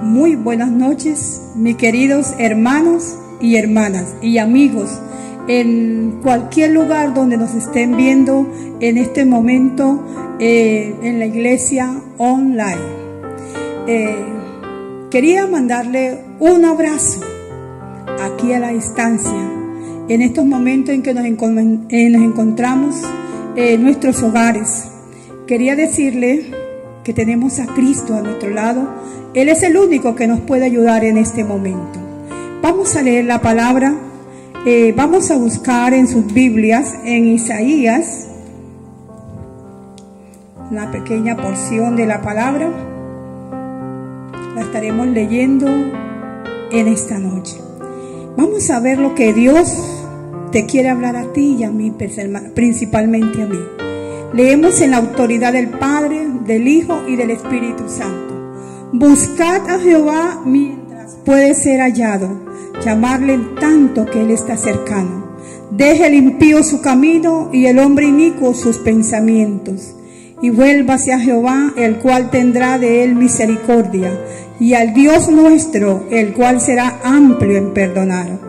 Muy buenas noches, mis queridos hermanos y hermanas y amigos en cualquier lugar donde nos estén viendo en este momento en la iglesia online. Quería mandarle un abrazo aquí a la distancia en estos momentos en que nos encontramos en nuestros hogares. Quería decirle que tenemos a Cristo a nuestro lado. Él es el único que nos puede ayudar en este momento. Vamos a leer la palabra. Vamos a buscar en sus Biblias, en Isaías, una pequeña porción de la palabra. La estaremos leyendo en esta noche. Vamos a ver lo que Dios te quiere hablar a ti y a mí, principalmente a mí. Leemos en la autoridad del Padre, del Hijo y del Espíritu Santo. Buscad a Jehová mientras puede ser hallado, llamarle en tanto que Él está cercano. Deje el impío su camino y el hombre inicuo sus pensamientos. Y vuélvase a Jehová, el cual tendrá de él misericordia, y al Dios nuestro, el cual será amplio en perdonar.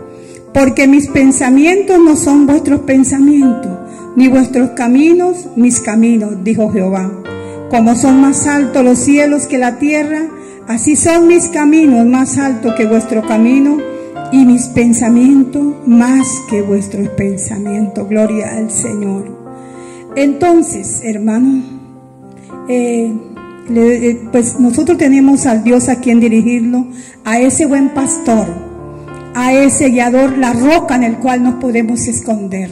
Porque mis pensamientos no son vuestros pensamientos, ni vuestros caminos mis caminos, dijo Jehová. Como son más altos los cielos que la tierra, así son mis caminos más altos que vuestro camino, y mis pensamientos más que vuestros pensamientos. Gloria al Señor. Entonces, hermanos, pues nosotros tenemos al Dios a quien dirigirlo, a ese buen pastor, a ese guiador, la roca en el cual nos podemos esconder.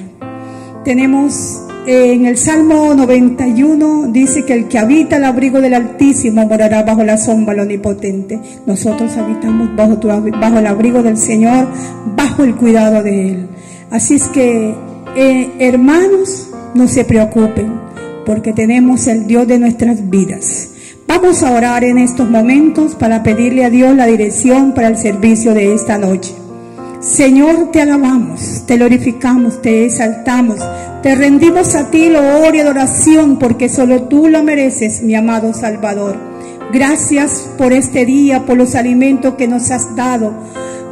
Tenemos en el Salmo 91, dice que el que habita el abrigo del Altísimo morará bajo la sombra del Omnipotente. Nosotros habitamos bajo el abrigo del Señor, bajo el cuidado de Él. Así es que, hermanos, no se preocupen, porque tenemos el Dios de nuestras vidas. Vamos a orar en estos momentos para pedirle a Dios la dirección para el servicio de esta noche. Señor, te alabamos, te glorificamos, te exaltamos, te rendimos a ti gloria y adoración, porque solo tú lo mereces, mi amado Salvador. Gracias por este día, por los alimentos que nos has dado.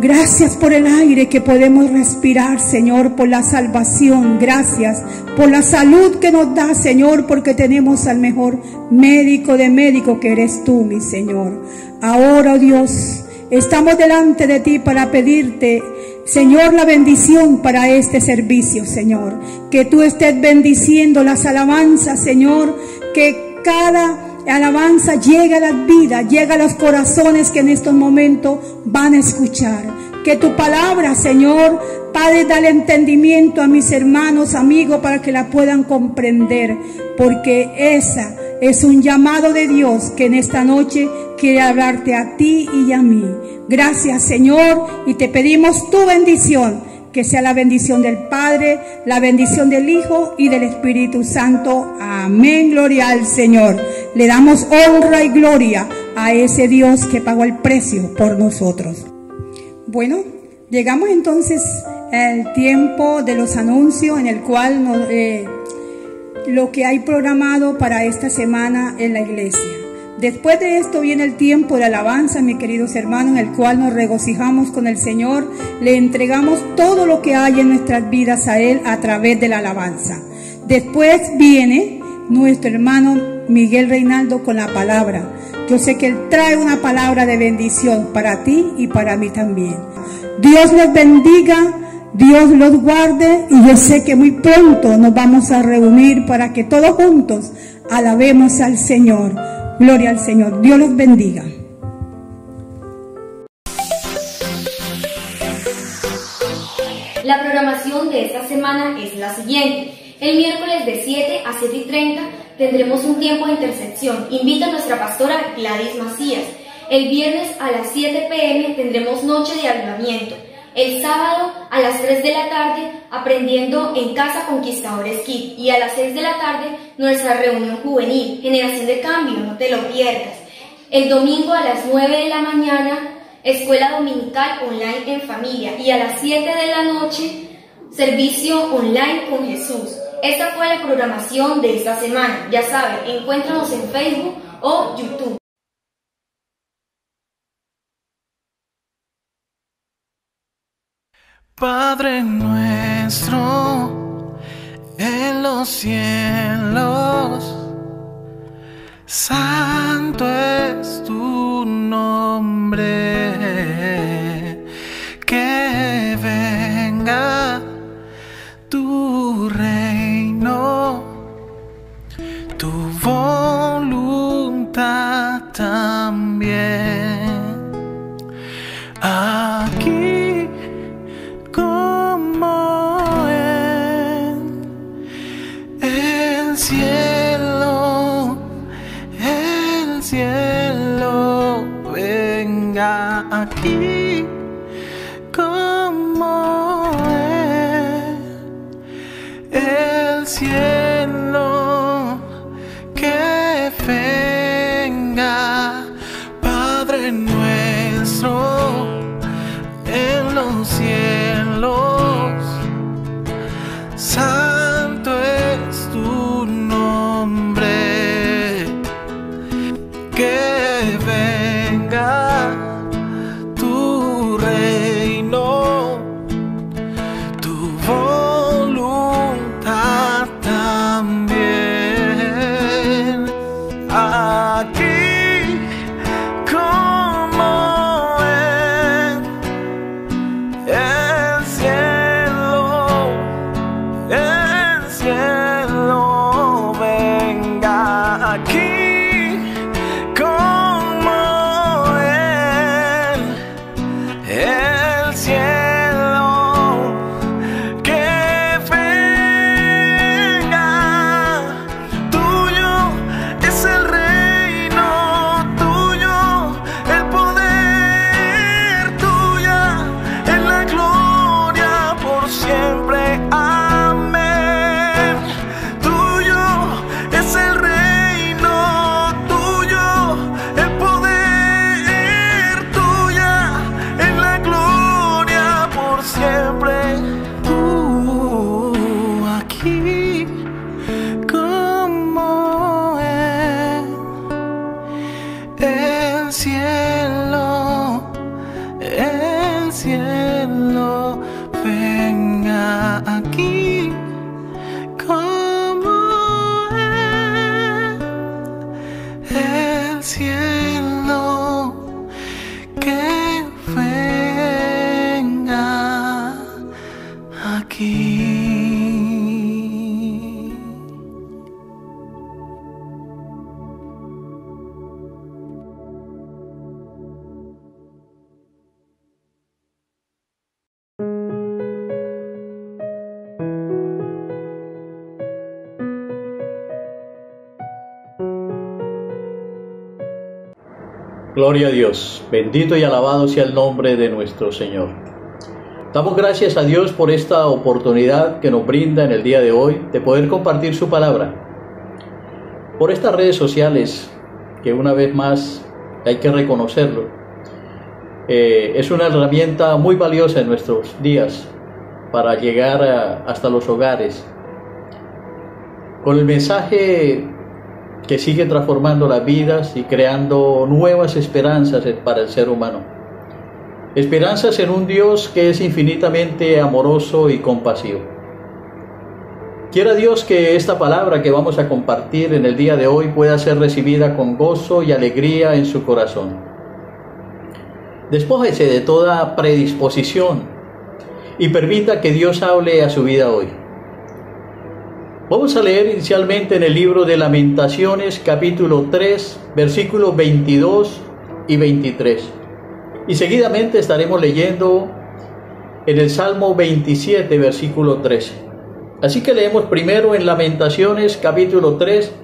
Gracias por el aire que podemos respirar, Señor, por la salvación. Gracias por la salud que nos da, Señor, porque tenemos al mejor médico de médicos que eres tú, mi Señor. Ahora, oh Dios, estamos delante de ti para pedirte, Señor, la bendición para este servicio, Señor. Que tú estés bendiciendo las alabanzas, Señor, que cada alabanza llega a las vidas, llega a los corazones que en estos momentos van a escuchar. Que tu palabra, Señor, Padre, dale entendimiento a mis hermanos, amigos, para que la puedan comprender, porque esa es un llamado de Dios que en esta noche quiere hablarte a ti y a mí. Gracias, Señor, y te pedimos tu bendición, que sea la bendición del Padre, la bendición del Hijo y del Espíritu Santo. Amén, gloria al Señor. Le damos honra y gloria a ese Dios que pagó el precio por nosotros. Bueno, llegamos entonces al tiempo de los anuncios, en el cual lo que hay programado para esta semana en la iglesia. Después de esto viene el tiempo de alabanza, mis queridos hermanos, en el cual nos regocijamos con el Señor. Le entregamos todo lo que hay en nuestras vidas a Él a través de la alabanza. Después viene nuestro hermano Miguel Reinaldo con la palabra. Yo sé que Él trae una palabra de bendición para ti y para mí también. Dios les bendiga, Dios los guarde, y yo sé que muy pronto nos vamos a reunir para que todos juntos alabemos al Señor. Gloria al Señor. Dios los bendiga. La programación de esta semana es la siguiente. El miércoles de 7 a 7:30 tendremos un tiempo de intercesión. Invita a nuestra pastora Gladys Macías. El viernes a las 7 p.m. tendremos noche de avivamiento. El sábado a las 3 de la tarde, aprendiendo en Casa Conquistadores Kids. Y a las 6 de la tarde, nuestra reunión juvenil, Generación de Cambio, no te lo pierdas. El domingo a las 9 de la mañana, escuela dominical online en familia. Y a las 7 de la noche, servicio online con Jesús. Esta fue la programación de esta semana. Ya saben, encuéntranos en Facebook o YouTube. Padre nuestro en los cielos, santo es tu nombre, que venga tu reino, tu voluntad también, aquí como en el cielo, venga aquí como en el cielo, que venga. Padre nuestro en los cielos, santo es tu nombre, que venga tu reino, tu voluntad también, aquí como en el cielo, venga aquí como en el cielo, que venga. Tuyo es el reino, tuyo el poder, tuya es la gloria por siempre. Amén. Tuyo es el reino, tuyo el poder, tuya es la gloria por siempre. Aquí como en el cielo, venga aquí como en el cielo, que venga aquí. Gloria a Dios, bendito y alabado sea el nombre de nuestro Señor. Damos gracias a Dios por esta oportunidad que nos brinda en el día de hoy de poder compartir su palabra. Por estas redes sociales, que una vez más hay que reconocerlo, es una herramienta muy valiosa en nuestros días para llegar hasta los hogares, con el mensaje que sigue transformando las vidas y creando nuevas esperanzas para el ser humano. Esperanzas en un Dios que es infinitamente amoroso y compasivo. Quiera Dios que esta palabra que vamos a compartir en el día de hoy pueda ser recibida con gozo y alegría en su corazón. Despójese de toda predisposición y permita que Dios hable a su vida hoy. Vamos a leer inicialmente en el libro de Lamentaciones, capítulo 3, versículos 22 y 23. Y seguidamente estaremos leyendo en el Salmo 27, versículo 13. Así que leemos primero en Lamentaciones, capítulo 3,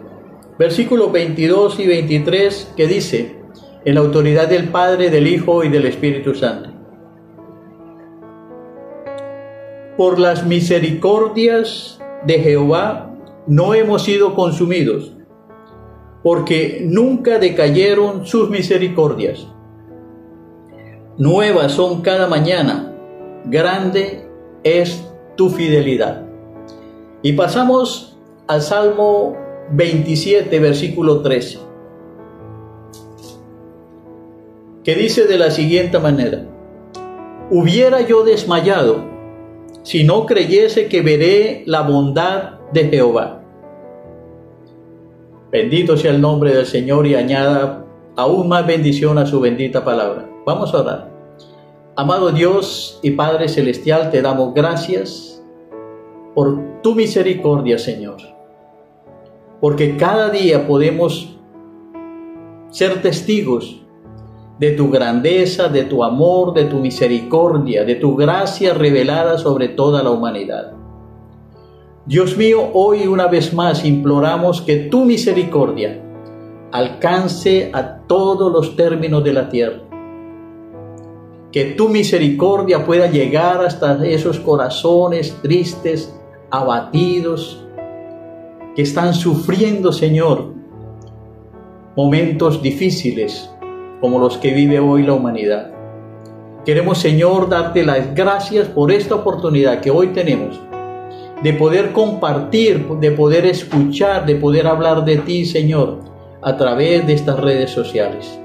versículos 22 y 23, que dice, en la autoridad del Padre, del Hijo y del Espíritu Santo. Por las misericordias de Jehová no hemos sido consumidos, porque nunca decayeron sus misericordias. Nuevas son cada mañana, grande es tu fidelidad. Y pasamos al Salmo 27, versículo 13, que dice de la siguiente manera: hubiera yo desmayado si no creyese que veré la bondad de Jehová. Bendito sea el nombre del Señor y añada aún más bendición a su bendita palabra. Vamos a orar. Amado Dios y Padre Celestial, te damos gracias por tu misericordia, Señor. Porque cada día podemos ser testigos de tu grandeza, de tu amor, de tu misericordia, de tu gracia revelada sobre toda la humanidad. Dios mío, hoy una vez más imploramos que tu misericordia alcance a todos los términos de la tierra. Que tu misericordia pueda llegar hasta esos corazones tristes, abatidos, que están sufriendo, Señor, momentos difíciles como los que vive hoy la humanidad. Queremos, Señor, darte las gracias por esta oportunidad que hoy tenemos de poder compartir, de poder escuchar, de poder hablar de ti, Señor, a través de estas redes sociales.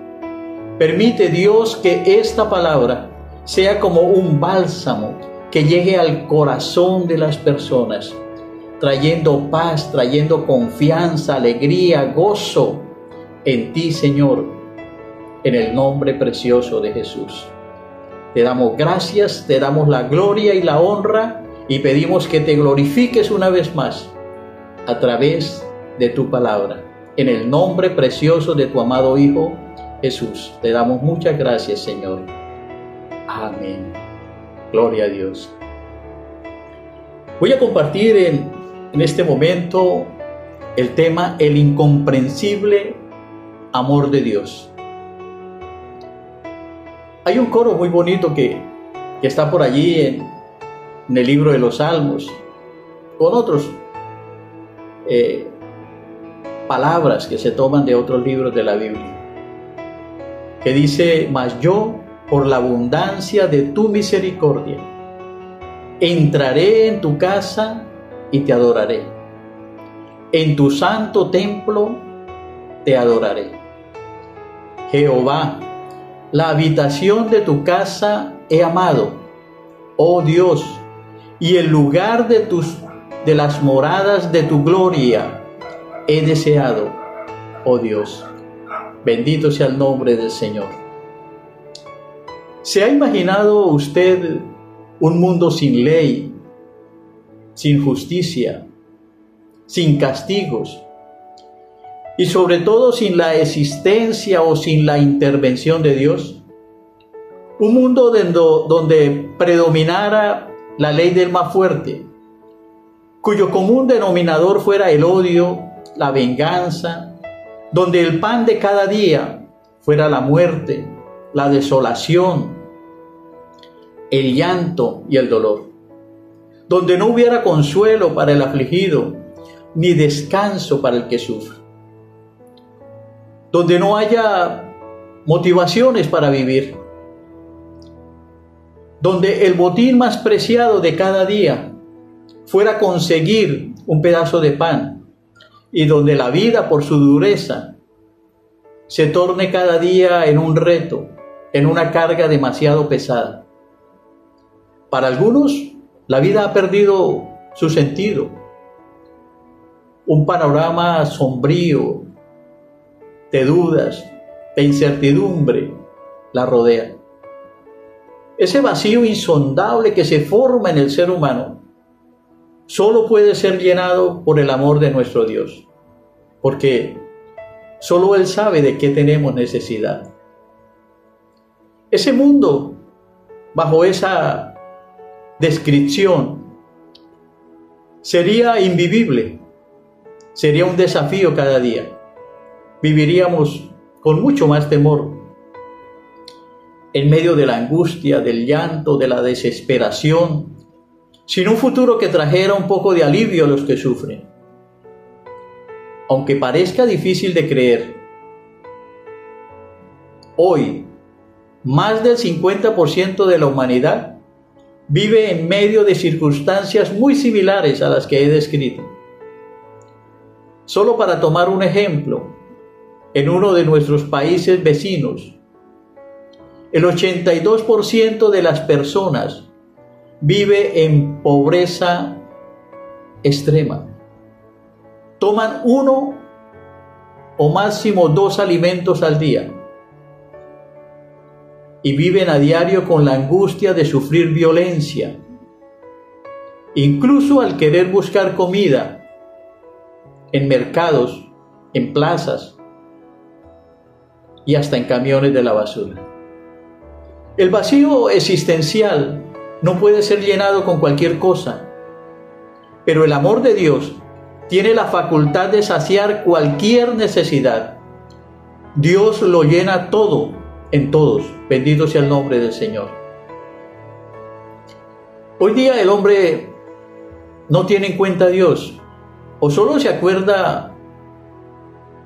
Permite, Dios, que esta palabra sea como un bálsamo que llegue al corazón de las personas, trayendo paz, trayendo confianza, alegría, gozo en ti, Señor, en el nombre precioso de Jesús. Te damos gracias, te damos la gloria y la honra y pedimos que te glorifiques una vez más a través de tu palabra. En el nombre precioso de tu amado Hijo Jesús, te damos muchas gracias, Señor. Amén. Gloria a Dios. Voy a compartir en este momento el tema el incomprensible amor de Dios. Hay un coro muy bonito que está por allí en el libro de los Salmos, con otras palabras que se toman de otros libros de la Biblia, que dice: mas yo, por la abundancia de tu misericordia, entraré en tu casa y te adoraré. En tu santo templo te adoraré. Jehová, la habitación de tu casa he amado, oh Dios, y el lugar de las moradas de tu gloria he deseado, oh Dios. Bendito sea el nombre del Señor. ¿Se ha imaginado usted un mundo sin ley, sin justicia, sin castigos y sobre todo sin la existencia o sin la intervención de Dios? Un mundo donde predominara la ley del más fuerte, cuyo común denominador fuera el odio, la venganza, donde el pan de cada día fuera la muerte, la desolación, el llanto y el dolor, donde no hubiera consuelo para el afligido, ni descanso para el que sufre, donde no haya motivaciones para vivir, donde el botín más preciado de cada día fuera conseguir un pedazo de pan, y donde la vida por su dureza se torne cada día en un reto, en una carga demasiado pesada. Para algunos, la vida ha perdido su sentido. Un panorama sombrío, de dudas, de incertidumbre, la rodea. Ese vacío insondable que se forma en el ser humano solo puede ser llenado por el amor de nuestro Dios, porque solo Él sabe de qué tenemos necesidad. Ese mundo, bajo esa descripción, sería invivible, sería un desafío cada día. Viviríamos con mucho más temor, en medio de la angustia, del llanto, de la desesperación, sin un futuro que trajera un poco de alivio a los que sufren. Aunque parezca difícil de creer, hoy más del 50% de la humanidad vive en medio de circunstancias muy similares a las que he descrito. Solo para tomar un ejemplo, en uno de nuestros países vecinos, el 82% de las personas vive en pobreza extrema. Toman 1 o máximo 2 alimentos al día y viven a diario con la angustia de sufrir violencia, incluso al querer buscar comida en mercados, en plazas y hasta en camiones de la basura. El vacío existencial no puede ser llenado con cualquier cosa, pero el amor de Dios tiene la facultad de saciar cualquier necesidad. Dios lo llena todo en todos. Bendito sea el nombre del Señor. Hoy día el hombre no tiene en cuenta a Dios, o solo se acuerda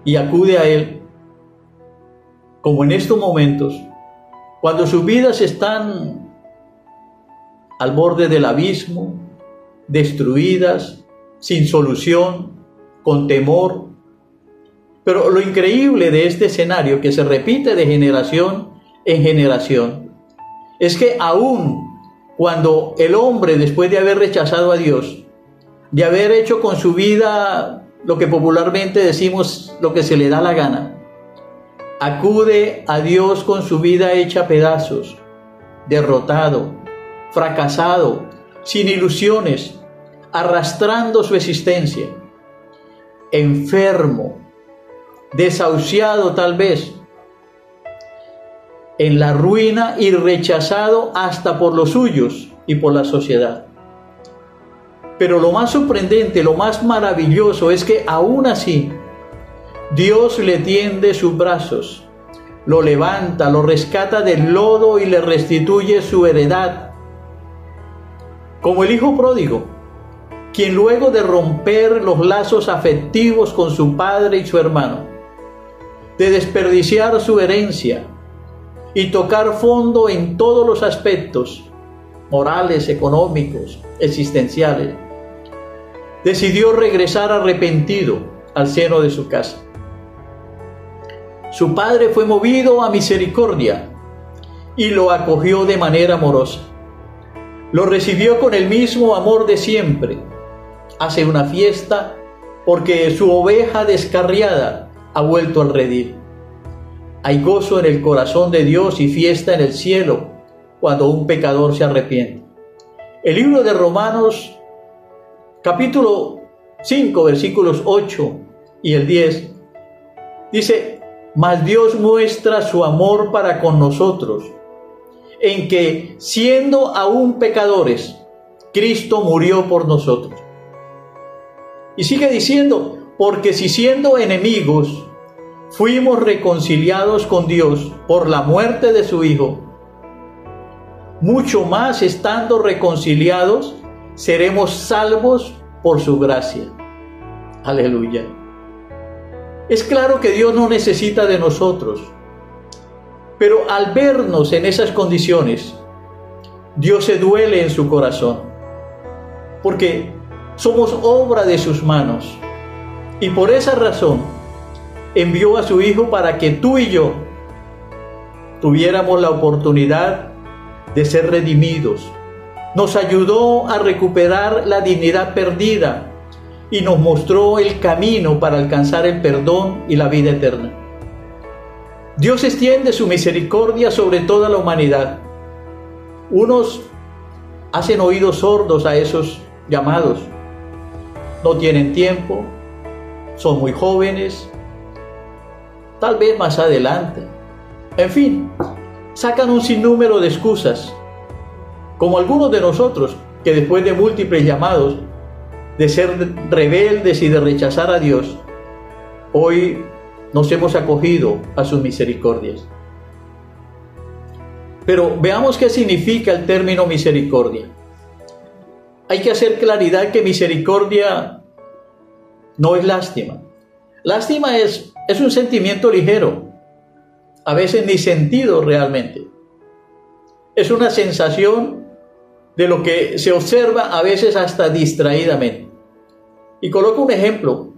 y acude a Él, como en estos momentos, cuando sus vidas están al borde del abismo, destruidas, sin solución, con temor. Pero lo increíble de este escenario, que se repite de generación en generación, es que aún cuando el hombre, después de haber rechazado a Dios, de haber hecho con su vida lo que popularmente decimos lo que se le da la gana, acude a Dios con su vida hecha pedazos, derrotado, fracasado, sin ilusiones, arrastrando su existencia, enfermo, desahuciado tal vez, en la ruina y rechazado hasta por los suyos y por la sociedad. Pero lo más sorprendente, lo más maravilloso es que aún así Dios le tiende sus brazos, lo levanta, lo rescata del lodo y le restituye su heredad. Como el hijo pródigo, quien luego de romper los lazos afectivos con su padre y su hermano, de desperdiciar su herencia y tocar fondo en todos los aspectos morales, económicos, existenciales, decidió regresar arrepentido al seno de su casa. Su padre fue movido a misericordia y lo acogió de manera amorosa. Lo recibió con el mismo amor de siempre. Hace una fiesta porque su oveja descarriada ha vuelto al redil. Hay gozo en el corazón de Dios y fiesta en el cielo cuando un pecador se arrepiente. El libro de Romanos, capítulo 5, versículos 8 y el 10, dice: mas Dios muestra su amor para con nosotros, en que, siendo aún pecadores, Cristo murió por nosotros. Y sigue diciendo: porque si siendo enemigos, fuimos reconciliados con Dios por la muerte de su Hijo, mucho más estando reconciliados, seremos salvos por su gracia. Aleluya. Es claro que Dios no necesita de nosotros, pero al vernos en esas condiciones, Dios se duele en su corazón, porque somos obra de sus manos, y por esa razón envió a su Hijo para que tú y yo tuviéramos la oportunidad de ser redimidos. Nos ayudó a recuperar la dignidad perdida y nos mostró el camino para alcanzar el perdón y la vida eterna. Dios extiende su misericordia sobre toda la humanidad. Unos hacen oídos sordos a esos llamados. No tienen tiempo, son muy jóvenes, tal vez más adelante. En fin, sacan un sinnúmero de excusas, como algunos de nosotros que después de múltiples llamados de ser rebeldes y de rechazar a Dios, hoy nos hemos acogido a sus misericordias. Pero veamos qué significa el término misericordia. Hay que hacer claridad que misericordia no es lástima. Lástima es un sentimiento ligero, a veces ni sentido realmente. Es una sensación de lo que se observa a veces hasta distraídamente. Y coloco un ejemplo.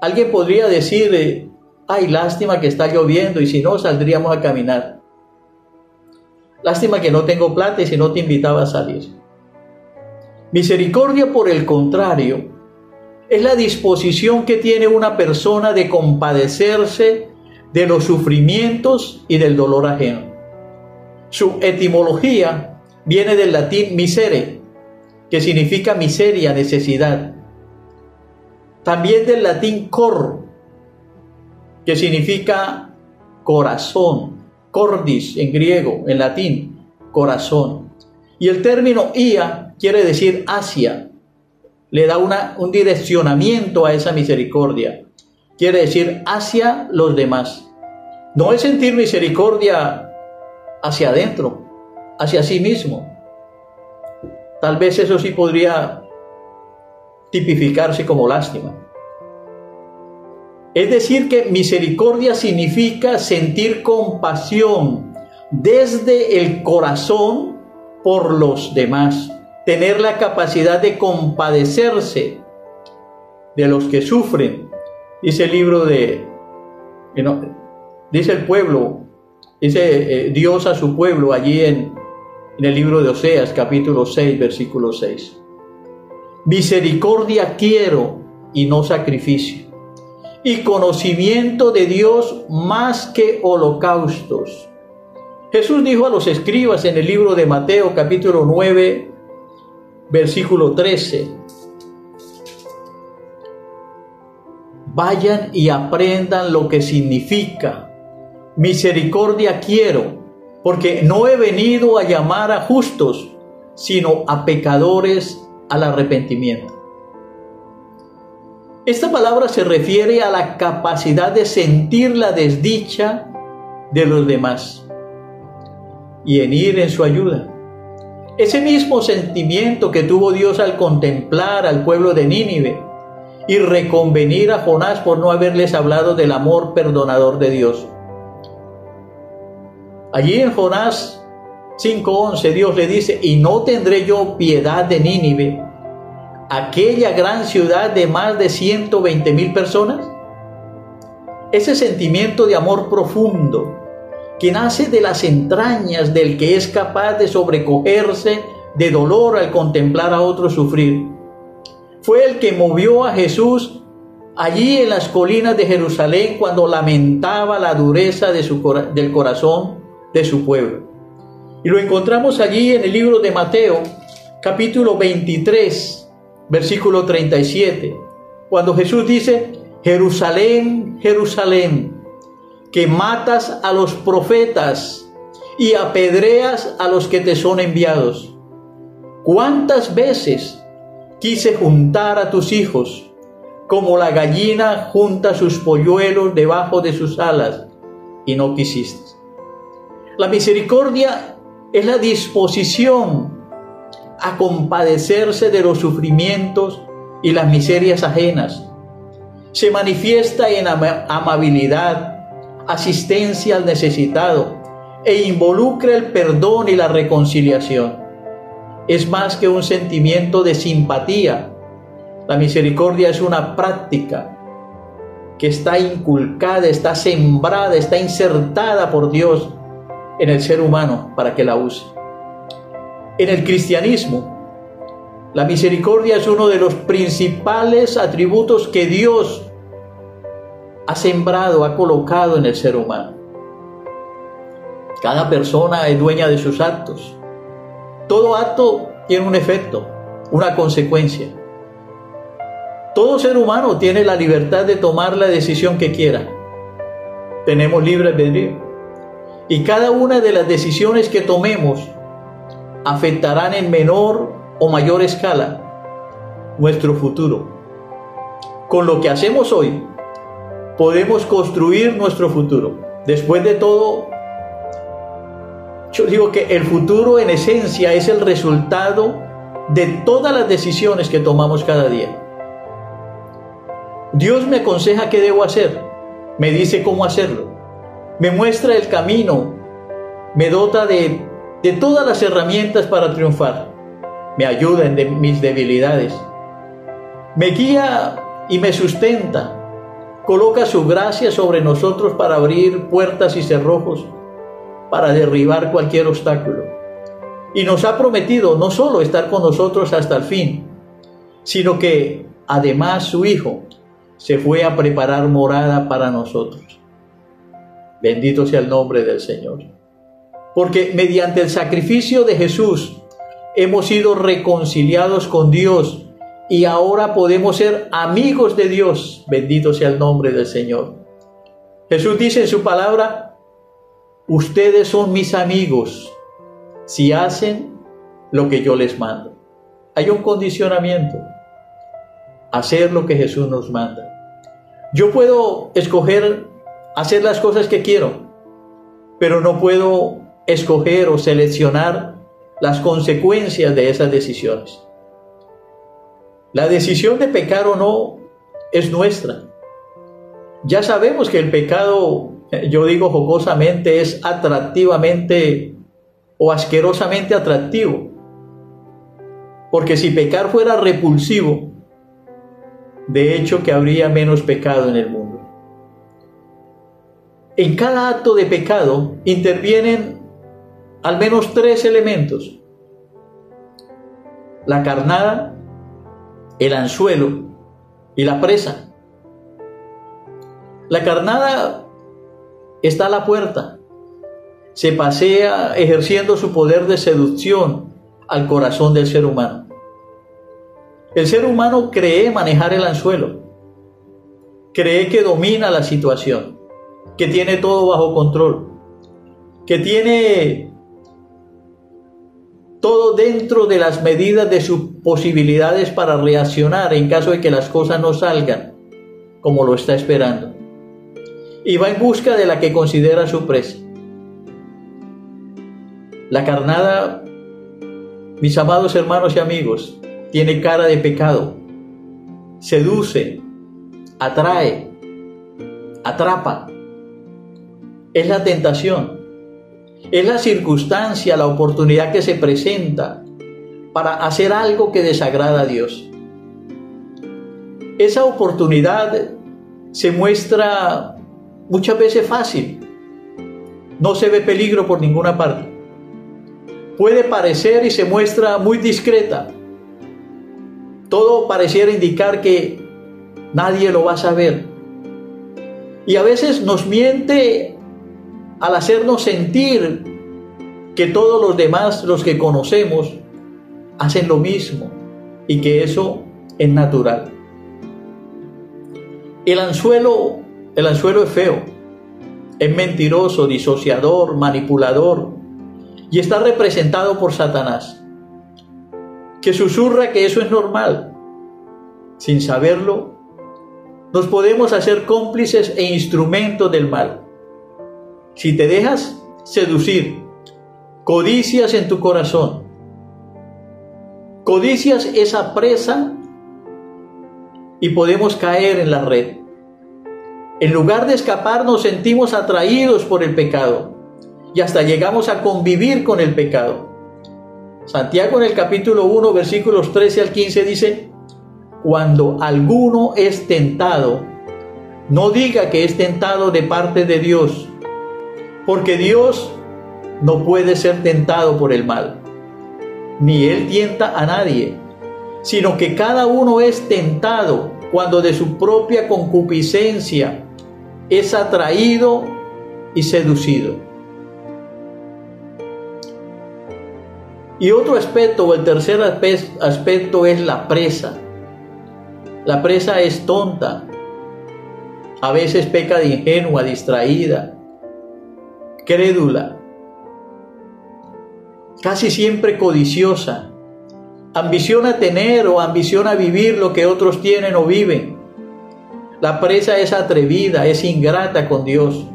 Alguien podría decir: ay, lástima que está lloviendo y si no saldríamos a caminar. Lástima que no tengo plata y si no te invitaba a salir. Misericordia, por el contrario, es la disposición que tiene una persona de compadecerse de los sufrimientos y del dolor ajeno. Su etimología viene del latín misere, que significa miseria, necesidad. También del latín cor, que significa corazón, cordis en griego, en latín, corazón. Y el término ia quiere decir hacia, le da un direccionamiento a esa misericordia, quiere decir hacia los demás. No es sentir misericordia hacia adentro, hacia sí mismo. Tal vez eso sí podría tipificarse como lástima. Es decir, que misericordia significa sentir compasión desde el corazón por los demás, tener la capacidad de compadecerse de los que sufren. Dice el libro dice el pueblo, dice Dios a su pueblo allí en el libro de Oseas, capítulo 6, versículo 6. Misericordia quiero y no sacrificio, y conocimiento de Dios más que holocaustos. Jesús dijo a los escribas en el libro de Mateo, capítulo 9, versículo 13: vayan y aprendan lo que significa misericordia quiero, porque no he venido a llamar a justos, sino a pecadores al arrepentimiento. Esta palabra se refiere a la capacidad de sentir la desdicha de los demás y en ir en su ayuda. Ese mismo sentimiento que tuvo Dios al contemplar al pueblo de Nínive y reconvenir a Jonás por no haberles hablado del amor perdonador de Dios. Allí en Jonás 5:11 Dios le dice: y no tendré yo piedad de Nínive, aquella gran ciudad de más de 120,000 personas. Ese sentimiento de amor profundo que nace de las entrañas del que es capaz de sobrecogerse de dolor al contemplar a otros sufrir, fue el que movió a Jesús allí en las colinas de Jerusalén cuando lamentaba la dureza del corazón de su pueblo. Y lo encontramos allí en el libro de Mateo, capítulo 23, versículo 37, cuando Jesús dice: Jerusalén, Jerusalén, que matas a los profetas y apedreas a los que te son enviados. ¿Cuántas veces quise juntar a tus hijos, como la gallina junta sus polluelos debajo de sus alas, y no quisiste? La misericordia es la disposición a compadecerse de los sufrimientos y las miserias ajenas. Se manifiesta en amabilidad, asistencia al necesitado, e involucra el perdón y la reconciliación. Es más que un sentimiento de simpatía. La misericordia es una práctica que está inculcada, está sembrada, está insertada por Dios en el ser humano para que la use. En el cristianismo, la misericordia es uno de los principales atributos que Dios ha sembrado, ha colocado en el ser humano. Cada persona es dueña de sus actos. Todo acto tiene un efecto, una consecuencia. Todo ser humano tiene la libertad de tomar la decisión que quiera. Tenemos libre albedrío. Y cada una de las decisiones que tomemos afectarán en menor o mayor escala nuestro futuro. Con lo que hacemos hoy, podemos construir nuestro futuro. Después de todo, yo digo que el futuro en esencia es el resultado de todas las decisiones que tomamos cada día. Dios me aconseja qué debo hacer, me dice cómo hacerlo, me muestra el camino, me dota de todas las herramientas para triunfar, me ayuda en mis debilidades, me guía y me sustenta, coloca su gracia sobre nosotros para abrir puertas y cerrojos, para derribar cualquier obstáculo. y nos ha prometido no solo estar con nosotros hasta el fin, sino que además su Hijo se fue a preparar morada para nosotros. Bendito sea el nombre del Señor. Porque mediante el sacrificio de Jesús hemos sido reconciliados con Dios y ahora podemos ser amigos de Dios. Bendito sea el nombre del Señor. Jesús dice en su palabra: ustedes son mis amigos si hacen lo que yo les mando. Hay un condicionamiento: hacer lo que Jesús nos manda. Yo puedo escoger hacer las cosas que quiero, pero no puedo escoger o seleccionar las consecuencias de esas decisiones. La decisión de pecar o no es nuestra. Ya sabemos que el pecado, yo digo jocosamente, es atractivamente o asquerosamente atractivo. Porque si pecar fuera repulsivo, de hecho que habría menos pecado en el mundo. En cada acto de pecado intervienen al menos 3 elementos: la carnada, el anzuelo y la presa. La carnada está a la puerta, se pasea ejerciendo su poder de seducción al corazón del ser humano. El ser humano cree manejar el anzuelo, cree que domina la situación, que tiene todo bajo control, que tiene todo dentro de las medidas de sus posibilidades para reaccionar en caso de que las cosas no salgan como lo está esperando. Y va en busca de la que considera su presa. La carnada, mis amados hermanos y amigos, tiene cara de pecado, seduce, atrae, atrapa. Es la tentación, es la circunstancia, la oportunidad que se presenta para hacer algo que desagrada a Dios. Esa oportunidad se muestra muchas veces fácil, no se ve peligro por ninguna parte. Puede parecer y se muestra muy discreta. Todo pareciera indicar que nadie lo va a saber. Y a veces nos miente al hacernos sentir que todos los demás, los que conocemos, hacen lo mismo y que eso es natural. El anzuelo es feo, es mentiroso, disociador, manipulador y está representado por Satanás, que susurra que eso es normal. Sin saberlo, nos podemos hacer cómplices e instrumentos del mal. Si te dejas seducir, codicias en tu corazón, codicias esa presa y podemos caer en la red. En lugar de escapar, nos sentimos atraídos por el pecado y hasta llegamos a convivir con el pecado. Santiago en el capítulo 1, versículos 13 al 15 dice: cuando alguno es tentado, no diga que es tentado de parte de Dios, porque Dios no puede ser tentado por el mal, ni Él tienta a nadie, sino que cada uno es tentado cuando de su propia concupiscencia es atraído y seducido. Y otro aspecto, o el tercer aspecto, es la presa. La presa es tonta, a veces peca de ingenua, distraída, crédula, casi siempre codiciosa, ambiciona tener o ambiciona vivir lo que otros tienen o viven. La presa es atrevida, es ingrata con Dios,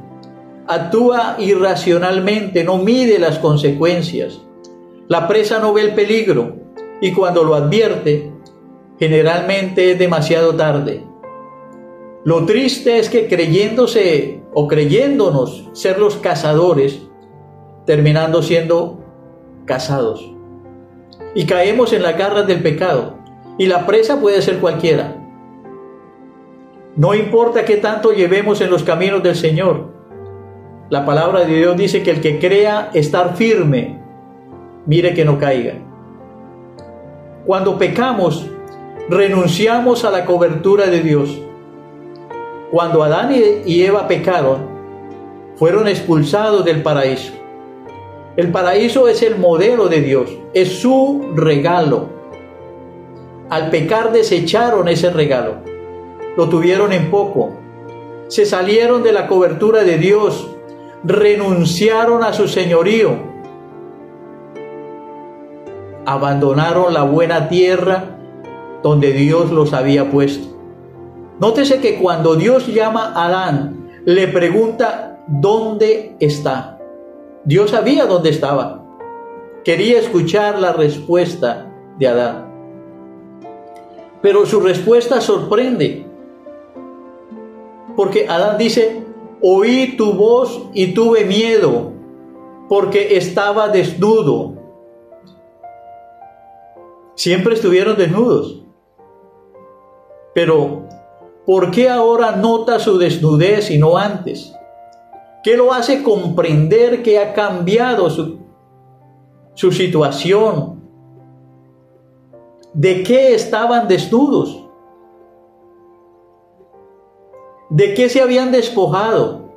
actúa irracionalmente, no mide las consecuencias. La presa no ve el peligro y cuando lo advierte, generalmente es demasiado tarde. Lo triste es que creyéndose o creyéndonos ser los cazadores, terminando siendo cazados. Y caemos en las garras del pecado. Y la presa puede ser cualquiera. No importa qué tanto llevemos en los caminos del Señor. La palabra de Dios dice que el que crea estar firme mire que no caiga. Cuando pecamos, renunciamos a la cobertura de Dios. Cuando Adán y Eva pecaron, fueron expulsados del paraíso. El paraíso es el modelo de Dios, es su regalo. Al pecar desecharon ese regalo, lo tuvieron en poco, se salieron de la cobertura de Dios, renunciaron a su señorío, abandonaron la buena tierra donde Dios los había puesto. Nótese que cuando Dios llama a Adán, le pregunta ¿dónde está? Dios sabía dónde estaba. Quería escuchar la respuesta de Adán. Pero su respuesta sorprende. Porque Adán dice, oí tu voz y tuve miedo, porque estaba desnudo. Siempre estuvieron desnudos. Pero, ¿por qué ahora nota su desnudez y no antes? ¿Qué lo hace comprender que ha cambiado su situación? ¿De qué estaban desnudos? ¿De qué se habían despojado?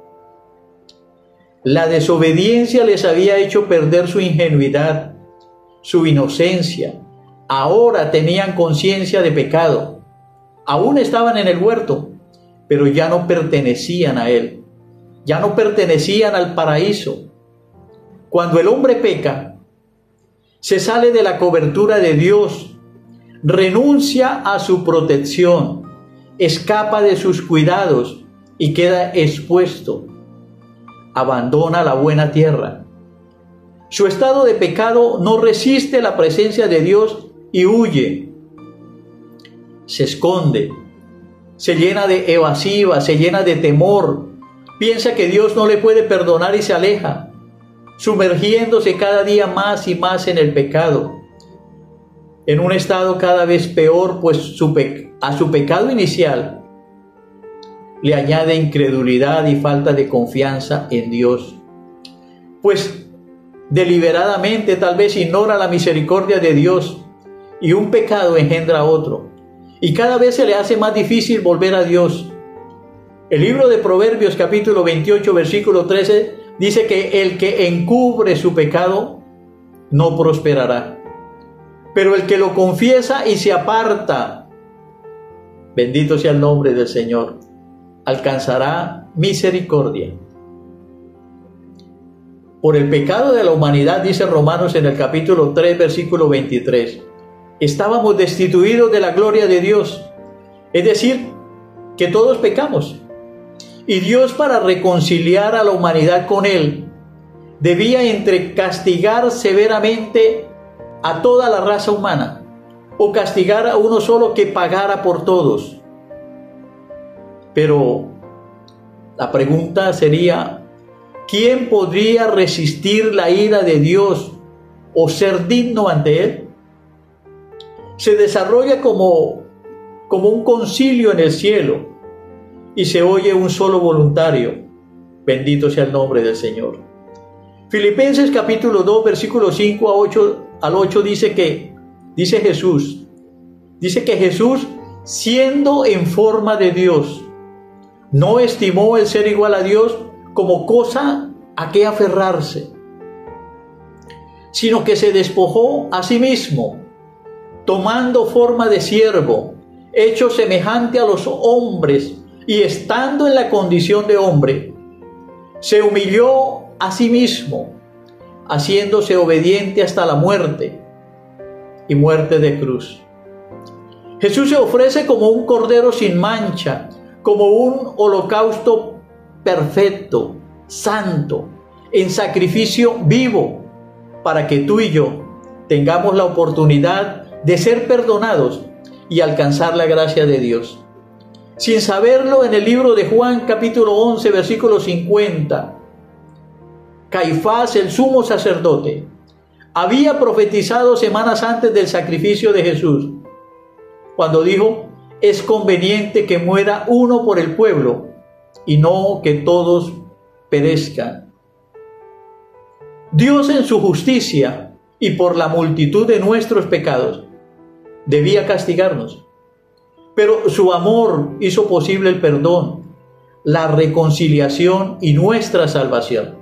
La desobediencia les había hecho perder su ingenuidad, su inocencia. Ahora tenían conciencia de pecado. Aún estaban en el huerto, pero ya no pertenecían a él. Ya no pertenecían al paraíso. Cuando el hombre peca, se sale de la cobertura de Dios, renuncia a su protección, escapa de sus cuidados y queda expuesto. Abandona la buena tierra. Su estado de pecado no resiste la presencia de Dios y huye. Se esconde, se llena de evasiva, se llena de temor. Piensa que Dios no le puede perdonar y se aleja, sumergiéndose cada día más y más en el pecado, en un estado cada vez peor, pues a su pecado inicial le añade incredulidad y falta de confianza en Dios, pues deliberadamente tal vez ignora la misericordia de Dios y un pecado engendra otro, y cada vez se le hace más difícil volver a Dios. El libro de Proverbios capítulo 28 versículo 13 dice que el que encubre su pecado no prosperará, pero el que lo confiesa y se aparta, bendito sea el nombre del Señor, alcanzará misericordia. Por el pecado de la humanidad, dice Romanos en el capítulo 3 versículo 23, estábamos destituidos de la gloria de Dios, es decir, que todos pecamos. Y Dios, para reconciliar a la humanidad con Él, debía entre castigar severamente a toda la raza humana o castigar a uno solo que pagara por todos. Pero la pregunta sería, ¿quién podría resistir la ira de Dios o ser digno ante Él? Se desarrolla como un concilio en el cielo y se oye un solo voluntario. Bendito sea el nombre del Señor. Filipenses capítulo 2 versículo 5 al 8 dice que Jesús, siendo en forma de Dios, no estimó el ser igual a Dios como cosa a que aferrarse, sino que se despojó a sí mismo, tomando forma de siervo, hecho semejante a los hombres, y estando en la condición de hombre, se humilló a sí mismo, haciéndose obediente hasta la muerte y muerte de cruz. Jesús se ofrece como un cordero sin mancha, como un holocausto perfecto, santo, en sacrificio vivo, para que tú y yo tengamos la oportunidad de ser perdonados y alcanzar la gracia de Dios. Sin saberlo, en el libro de Juan capítulo 11 versículo 50, Caifás, el sumo sacerdote, había profetizado semanas antes del sacrificio de Jesús, cuando dijo: es conveniente que muera uno por el pueblo y no que todos perezcan. Dios, en su justicia y por la multitud de nuestros pecados debía castigarnos. Pero su amor hizo posible el perdón, la reconciliación y nuestra salvación.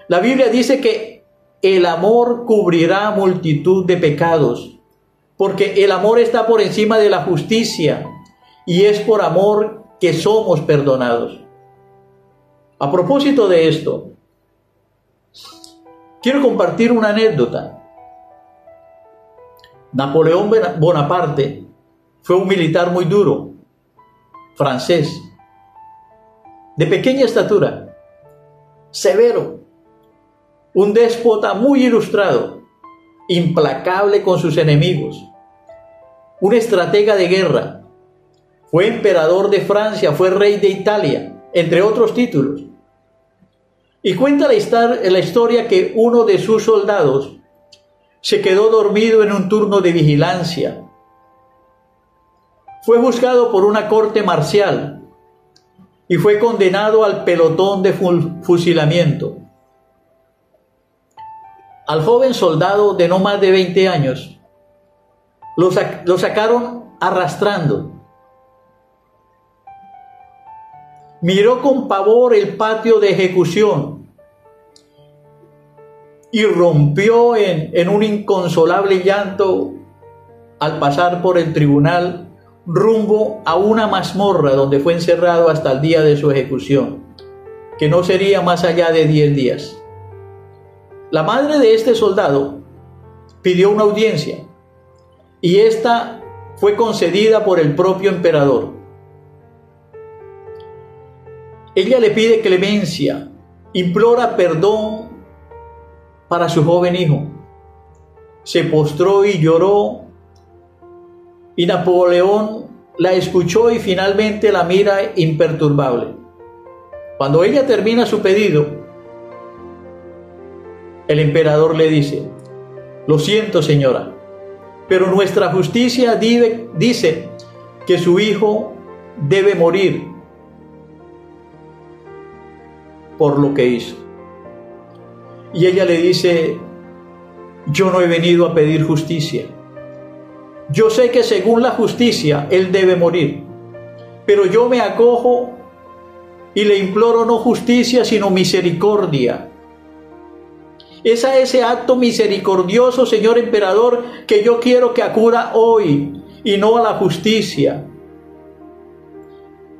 La Biblia dice que el amor cubrirá multitud de pecados, porque el amor está por encima de la justicia y es por amor que somos perdonados. A propósito de esto, quiero compartir una anécdota. Napoleón Bonaparte fue un militar muy duro, francés, de pequeña estatura, severo, un déspota muy ilustrado, implacable con sus enemigos, un estratega de guerra. Fue emperador de Francia, fue rey de Italia, entre otros títulos. Y cuenta la historia que uno de sus soldados se quedó dormido en un turno de vigilancia. Fue juzgado por una corte marcial y fue condenado al pelotón de fusilamiento. Al joven soldado de no más de 20 años lo sacaron arrastrando. Miró con pavor el patio de ejecución y rompió en un inconsolable llanto al pasar por el tribunal rumbo a una mazmorra donde fue encerrado hasta el día de su ejecución, que no sería más allá de 10 días. La madre de este soldado pidió una audiencia y esta fue concedida por el propio emperador. Ella le pide clemencia, implora perdón para su joven hijo. Se postró y lloró, y Napoleón la escuchó y finalmente la mira imperturbable. Cuando ella termina su pedido, el emperador le dice: lo siento, señora, pero nuestra justicia dice que su hijo debe morir por lo que hizo. Y ella le dice: yo no he venido a pedir justicia. Yo sé que según la justicia él debe morir, pero yo me acojo y le imploro no justicia sino misericordia. Es a ese acto misericordioso, señor emperador, que yo quiero que acuda hoy y no a la justicia.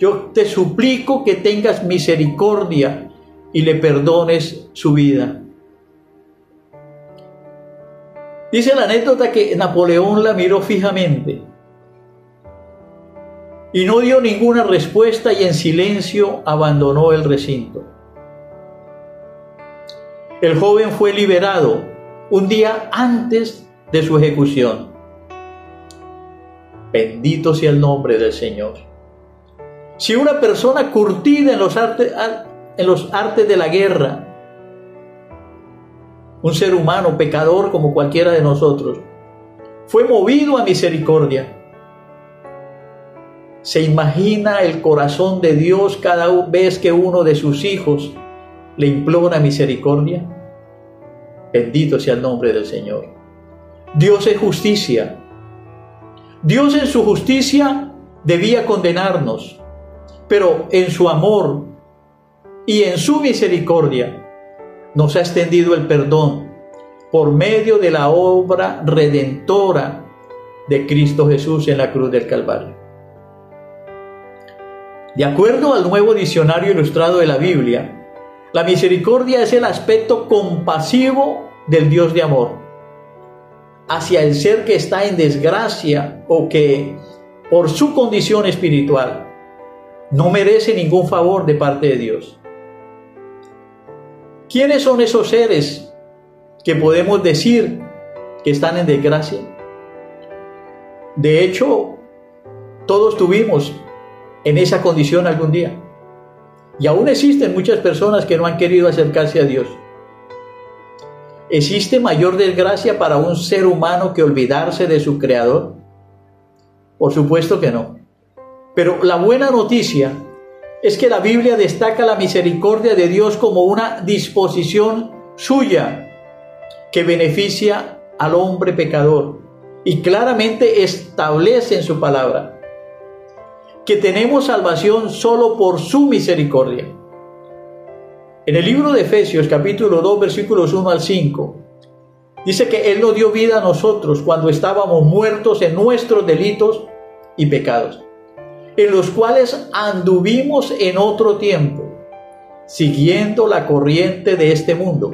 Yo te suplico que tengas misericordia y le perdones su vida. Dice la anécdota que Napoleón la miró fijamente y no dio ninguna respuesta y en silencio abandonó el recinto. El joven fue liberado un día antes de su ejecución. Bendito sea el nombre del Señor. Si una persona curtida en los artes de la guerra, un ser humano pecador como cualquiera de nosotros, fue movido a misericordia, ¿se imagina el corazón de Dios cada vez que uno de sus hijos le implora misericordia? Bendito sea el nombre del Señor. Dios es justicia. Dios en su justicia debía condenarnos, pero en su amor y en su misericordia nos ha extendido el perdón por medio de la obra redentora de Cristo Jesús en la cruz del Calvario. De acuerdo al Nuevo Diccionario Ilustrado de la Biblia, la misericordia es el aspecto compasivo del Dios de amor hacia el ser que está en desgracia o que, por su condición espiritual, no merece ningún favor de parte de Dios. ¿Quiénes son esos seres que podemos decir que están en desgracia? De hecho, todos tuvimos en esa condición algún día. Y aún existen muchas personas que no han querido acercarse a Dios. ¿Existe mayor desgracia para un ser humano que olvidarse de su Creador? Por supuesto que no. Pero la buena noticia es que la Biblia destaca la misericordia de Dios como una disposición suya que beneficia al hombre pecador y claramente establece en su palabra que tenemos salvación solo por su misericordia. En el libro de Efesios, capítulo 2, versículos 1 al 5, dice que Él nos dio vida a nosotros cuando estábamos muertos en nuestros delitos y pecados, en los cuales anduvimos en otro tiempo, siguiendo la corriente de este mundo,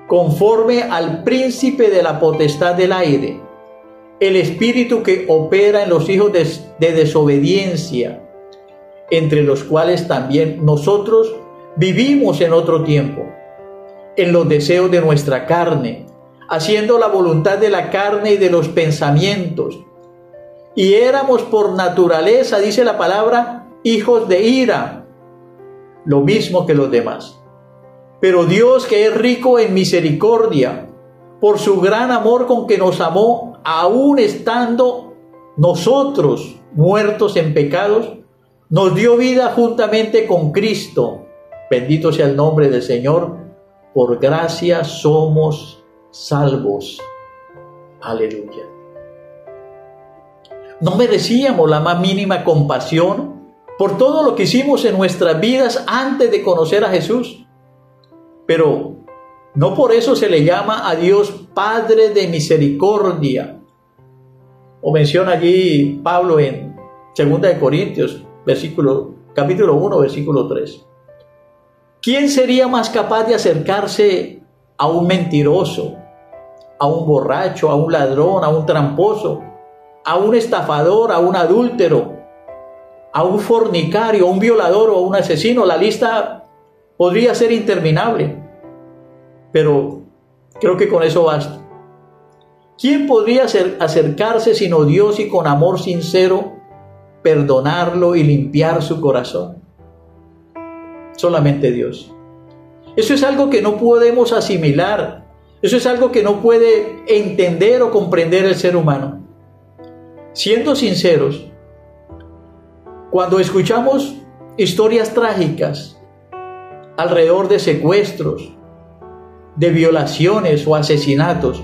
conforme al príncipe de la potestad del aire, el espíritu que opera en los hijos de desobediencia, entre los cuales también nosotros vivimos en otro tiempo, en los deseos de nuestra carne, haciendo la voluntad de la carne y de los pensamientos. Y éramos por naturaleza, dice la palabra, hijos de ira, lo mismo que los demás. Pero Dios, que es rico en misericordia, por su gran amor con que nos amó, aun estando nosotros muertos en pecados, nos dio vida juntamente con Cristo. Bendito sea el nombre del Señor. Por gracia somos salvos. Aleluya. No merecíamos la más mínima compasión por todo lo que hicimos en nuestras vidas antes de conocer a Jesús. Pero no por eso se le llama a Dios Padre de misericordia. O menciona allí Pablo en 2 de Corintios, capítulo 1, versículo 3. ¿Quién sería más capaz de acercarse a un mentiroso, a un borracho, a un ladrón, a un tramposo, a un estafador, a un adúltero, a un fornicario, a un violador o a un asesino? La lista podría ser interminable, pero creo que con eso basta. ¿Quién podría acercarse sino Dios y con amor sincero perdonarlo y limpiar su corazón? Solamente Dios. Eso es algo que no podemos asimilar. Eso es algo que no puede entender o comprender el ser humano. Siendo sinceros, cuando escuchamos historias trágicas alrededor de secuestros, de violaciones o asesinatos,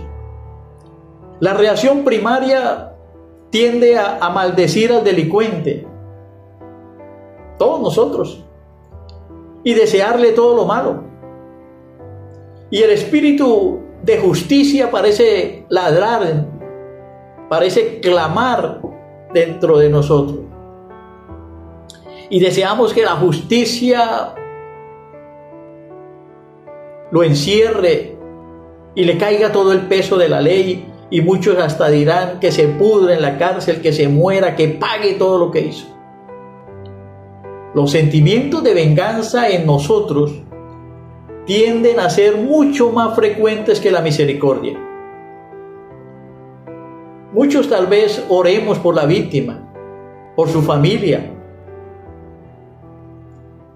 la reacción primaria tiende a maldecir al delincuente, todos nosotros, y desearle todo lo malo. Y el espíritu de justicia parece ladrar, parece clamar dentro de nosotros. Y deseamos que la justicia lo encierre y le caiga todo el peso de la ley, y muchos hasta dirán que se pudre en la cárcel, que se muera, que pague todo lo que hizo. Los sentimientos de venganza en nosotros tienden a ser mucho más frecuentes que la misericordia. Muchos tal vez oremos por la víctima, por su familia,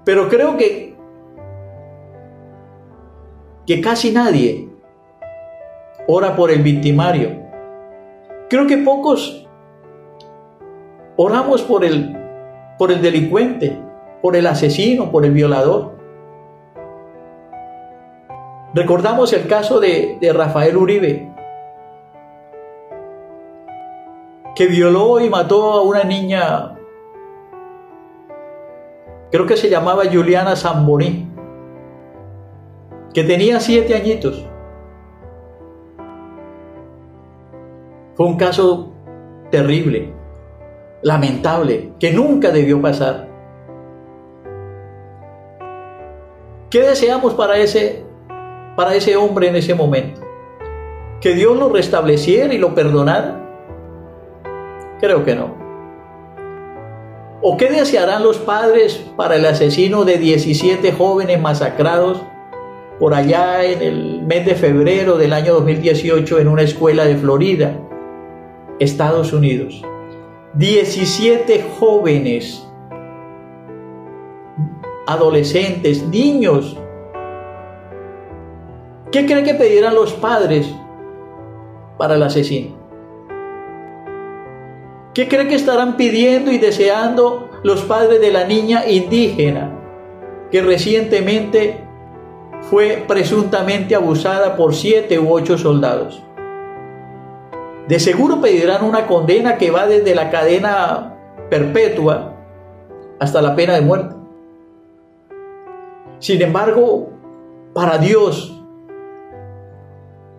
pero creo que casi nadie ora por el victimario. Creo que pocos oramos por el delincuente, por el asesino, por el violador. Recordamos el caso de Rafael Uribe, que violó y mató a una niña, creo que se llamaba Juliana Zamboní, que tenía 7 añitos. Fue un caso terrible, lamentable, que nunca debió pasar. ¿Qué deseamos para ese hombre en ese momento? ¿Que Dios lo restableciera y lo perdonara? Creo que no. ¿O qué desearán los padres para el asesino de 17 jóvenes masacrados por allá en el mes de febrero del año 2018 en una escuela de Florida, Estados Unidos? 17 jóvenes, adolescentes, niños. ¿Qué creen que pedirán los padres para el asesino? ¿Qué creen que estarán pidiendo y deseando los padres de la niña indígena que recientemente fue presuntamente abusada por 7 u 8 soldados? de seguro pedirán una condena que va desde la cadena perpetua hasta la pena de muerte. Sin embargo, para Dios,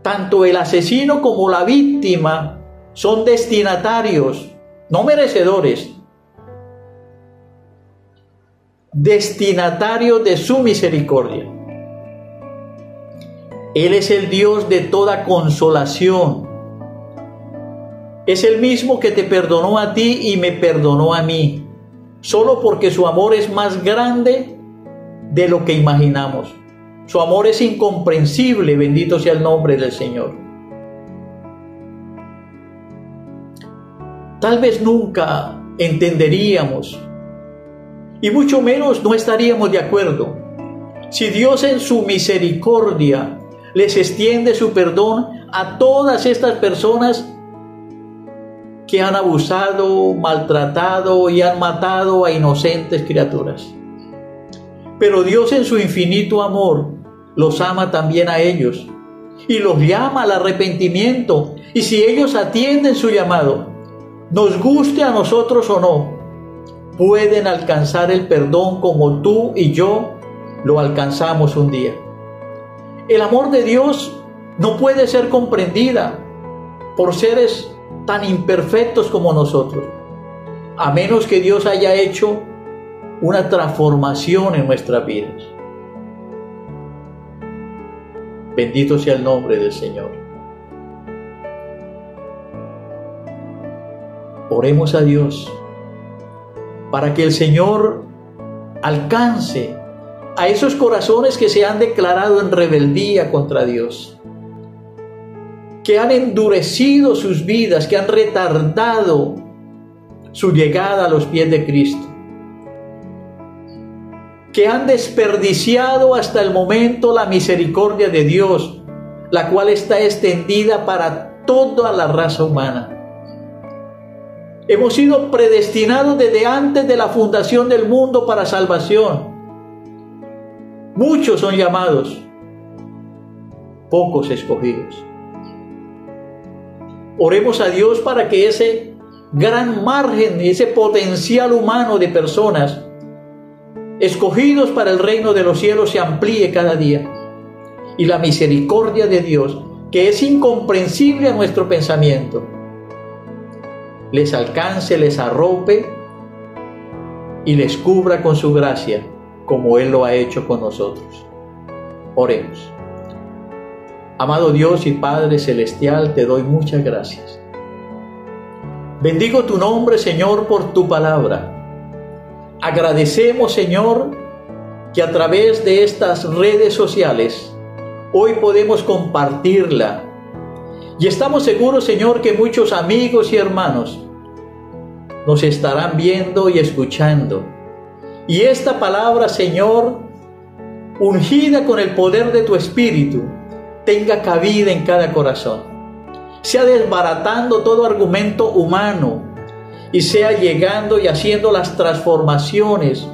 tanto el asesino como la víctima son destinatarios, no merecedores, destinatarios de su misericordia. Él es el Dios de toda consolación. Es el mismo que te perdonó a ti y me perdonó a mí, solo porque su amor es más grande de lo que imaginamos. Su amor es incomprensible, bendito sea el nombre del Señor. Tal vez nunca entenderíamos, y mucho menos no estaríamos de acuerdo, si Dios en su misericordia les extiende su perdón a todas estas personas que han abusado, maltratado y han matado a inocentes criaturas. Pero Dios en su infinito amor los ama también a ellos y los llama al arrepentimiento, y si ellos atienden su llamado, nos guste a nosotros o no, pueden alcanzar el perdón como tú y yo lo alcanzamos un día. El amor de Dios no puede ser comprendida por seres tan imperfectos como nosotros, a menos que Dios haya hecho una transformación en nuestras vidas. Bendito sea el nombre del Señor. Oremos a Dios para que el Señor alcance a esos corazones que se han declarado en rebeldía contra Dios, que han endurecido sus vidas, que han retardado su llegada a los pies de Cristo, que han desperdiciado hasta el momento la misericordia de Dios, la cual está extendida para toda la raza humana. Hemos sido predestinados desde antes de la fundación del mundo para salvación. Muchos son llamados, pocos escogidos. Oremos a Dios para que ese gran margen, ese potencial humano de personas escogidos para el reino de los cielos se amplíe cada día, y la misericordia de Dios, que es incomprensible a nuestro pensamiento, les alcance, les arrope y les cubra con su gracia, como Él lo ha hecho con nosotros. Oremos. Amado Dios y Padre Celestial, te doy muchas gracias. Bendigo tu nombre, Señor, por tu palabra. Agradecemos, Señor, que a través de estas redes sociales hoy podemos compartirla. Y estamos seguros, Señor, que muchos amigos y hermanos nos estarán viendo y escuchando. Y esta palabra, Señor, ungida con el poder de tu Espíritu, tenga cabida en cada corazón. Sea desbaratando todo argumento humano y sea llegando y haciendo las transformaciones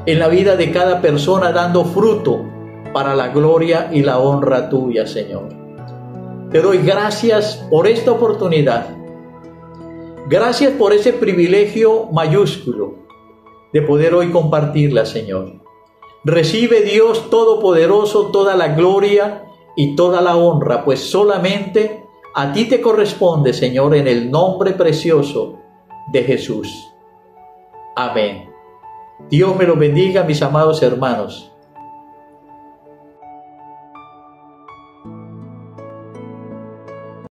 en la vida de cada persona, dando fruto para la gloria y la honra tuya, Señor. Te doy gracias por esta oportunidad. Gracias por ese privilegio mayúsculo de poder hoy compartirla, Señor. Recibe, Dios Todopoderoso, toda la gloria y toda la honra, pues solamente a ti te corresponde, Señor, en el nombre precioso de Jesús. Amén. Dios me los bendiga, mis amados hermanos.